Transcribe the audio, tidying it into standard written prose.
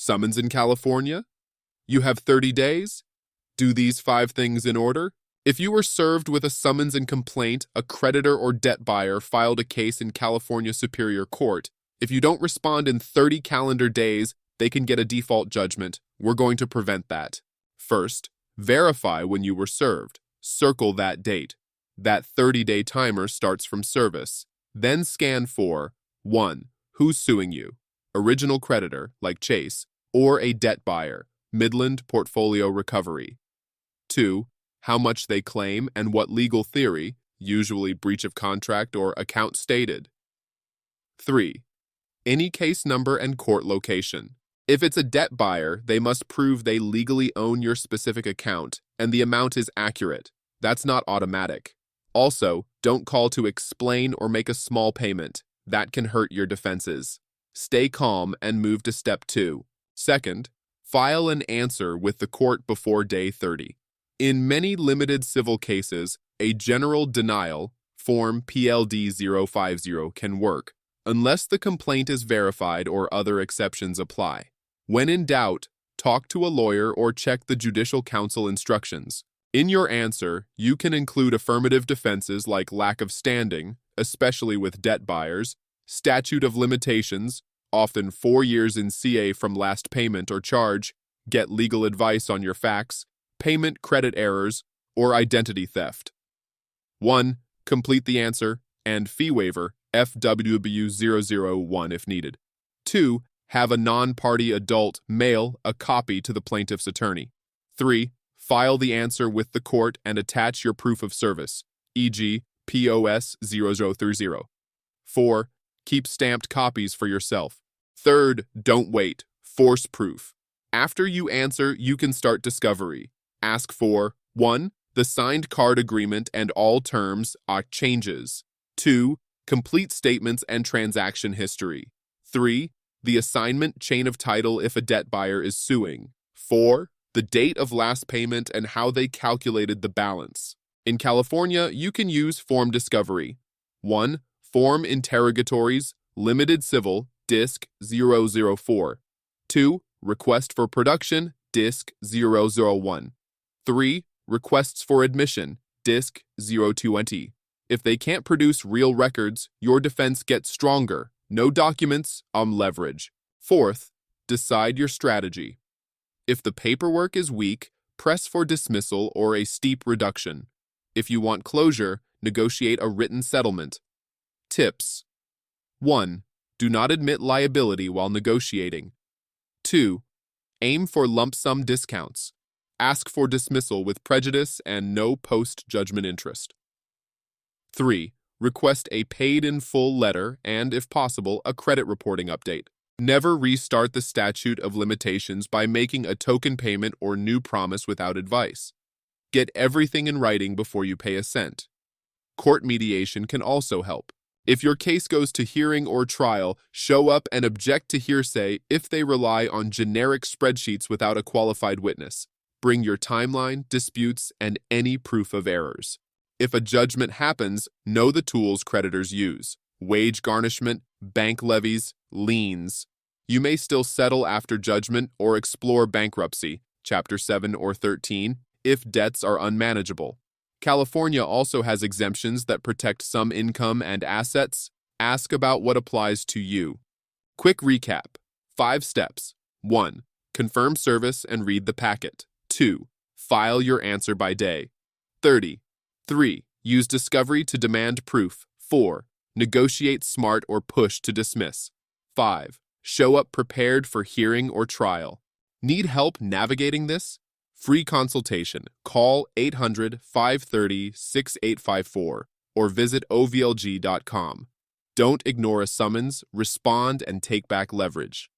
Summons in California? You have 30 days? Do these 5 things in order. If you were served with a summons and complaint, a creditor or debt buyer filed a case in California Superior Court. If you don't respond in 30 calendar days, they can get a default judgment. We're going to prevent that. First, verify when you were served. Circle that date. That 30-day timer starts from service. Then scan for 1. Who's suing you? Original creditor, like Chase, or a debt buyer, Midland Portfolio Recovery. 2. How much they claim and what legal theory, usually breach of contract or account stated. 3. Any case number and court location. If it's a debt buyer, they must prove they legally own your specific account and the amount is accurate. That's not automatic. Also, don't call to explain or make a small payment. That can hurt your defenses. Stay calm and move to step 2. Second, file an answer with the court before day 30. In many limited civil cases, a general denial, Form PLD-050, can work, unless the complaint is verified or other exceptions apply. When in doubt, talk to a lawyer or check the judicial counsel instructions. In your answer, you can include affirmative defenses like lack of standing, especially with debt buyers, statute of limitations, often 4 years in CA from last payment or charge, get legal advice on your facts, payment credit errors, or identity theft. 1. Complete the answer and fee waiver, FWW001 if needed. 2. Have a non-party adult mail a copy to the plaintiff's attorney. 3. File the answer with the court and attach your proof of service, e.g. POS 0030. 4. Keep stamped copies for yourself. 3rd, don't wait. Force proof. After you answer, you can start discovery. Ask for 1. The signed card agreement and all terms are changes. 2. Complete statements and transaction history. 3. The assignment chain of title if a debt buyer is suing. 4. The date of last payment and how they calculated the balance. In California, you can use form discovery. 1. Form interrogatories, limited civil, DISC 004. 2. Request for production, DISC 001. 3. Requests for admission, DISC 020. If they can't produce real records, your defense gets stronger. No documents, leverage. 4th, decide your strategy. If the paperwork is weak, press for dismissal or a steep reduction. If you want closure, negotiate a written settlement. Tips. 1. Do not admit liability while negotiating. 2. Aim for lump sum discounts. Ask for dismissal with prejudice and no post-judgment interest. 3. Request a paid-in-full letter and, if possible, a credit reporting update. Never restart the statute of limitations by making a token payment or new promise without advice. Get everything in writing before you pay a cent. Court mediation can also help. If your case goes to hearing or trial, show up and object to hearsay if they rely on generic spreadsheets without a qualified witness. Bring your timeline, disputes, and any proof of errors. If a judgment happens, know the tools creditors use: wage garnishment, bank levies, liens. You may still settle after judgment or explore bankruptcy, Chapter 7 or 13, if debts are unmanageable. California also has exemptions that protect some income and assets. Ask about what applies to you. Quick recap. 5 steps. 1. Confirm service and read the packet. 2. File your answer by day. 30. 3. Use discovery to demand proof. 4. Negotiate smart or push to dismiss. 5. Show up prepared for hearing or trial. Need help navigating this? Free consultation. Call 800-530-6854 or visit ovlg.com. Don't ignore a summons, respond, and take back leverage.